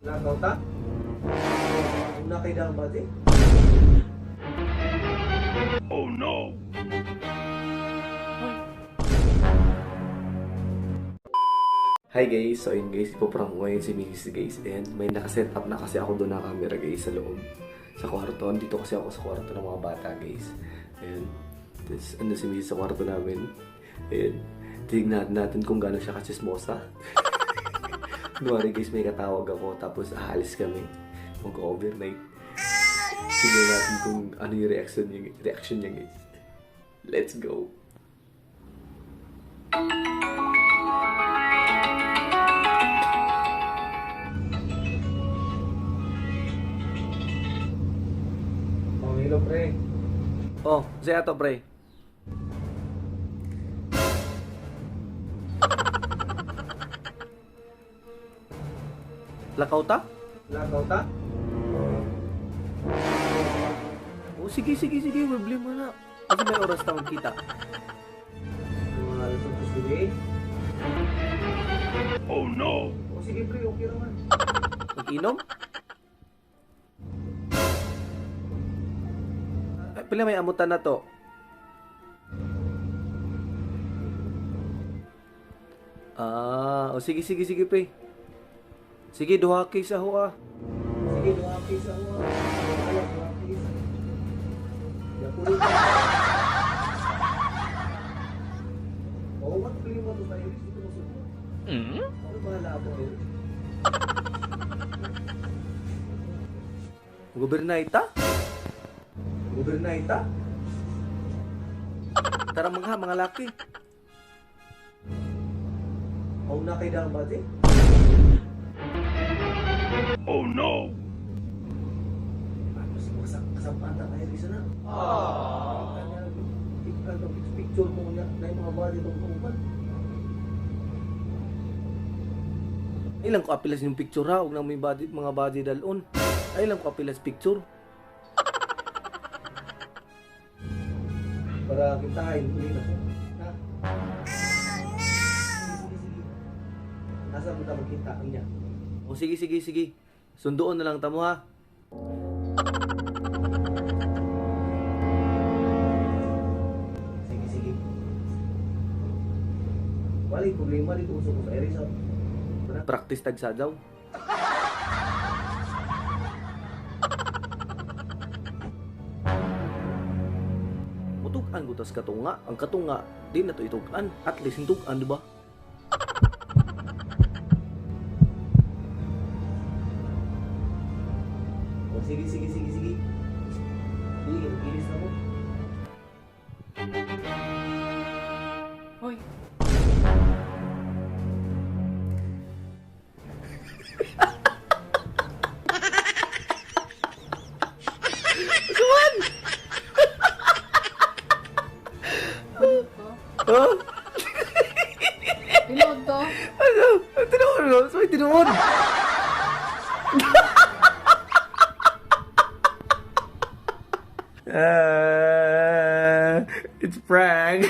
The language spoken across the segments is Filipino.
Lakaw ta? Una kay daang bati? Oh no! Hi guys! So ayun guys, ipoprank ko ngayon si Mrs. guys. And may nakaset up na kasi ako doon na camera guys sa loob. Sa kwarto. Dito kasi ako sa kwarto ng mga bata guys. Ayun. Tapos ano si Mrs. sa kwarto namin. Ayun. Tignan natin kung gaano siya kasismosa. Kunwari guys, may katawag ako. Tapos aalis kami. Mag-overnight. Tignan natin kung ano yung reaction niya guys. Let's go! Hello, pre. Oh, saya to pre. Lakaw ta? Lakaw ta? Oh, sige. Wibli mo na. Kasi may oras na magkita. Mga alas 8 gabi. Oh no! O sige, pre. Okay naman. Mag-inom? Ay, pila may amutan na to. O sige pre. Sige, duha kay sa huwa. Sige, doa kayo sa mga. Alam, doa kayo sa. Yakulit ka. Oo, matuli mo ito tayo. Dito mo sa mga. Ano bahala ako ngayon? Gobernayta? Gobernayta? Tara mga laki. O na kay daang bati? Oh no! Mas kasampatan tayo rin sana. Kanya, picture mo na yung mga body itong tuman. Ilang ko apilas yung picture ha, huwag na may body, mga body dalon. Ay, ilang ko apilas picture. Para kintahin, huli na po. Ha? Sige. Nasa mo ta magkita niya? O sige. Sundoon na lang tamo ha. Sige. Wala yung problema dito usok ko sa Iris. Practice tagsadaw. Mutukan ko tas katunga. Ang katunga, di na to itukan. At least itukan, di ba? O sige. Sige, iris na mo. Hoy. Oh? Tinood to? Ano? Tinuod? Saan tinuod? It's prank.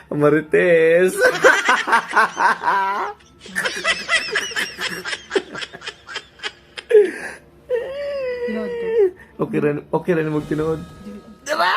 Marites. Tinood to? Okay rin magtinood. Diba?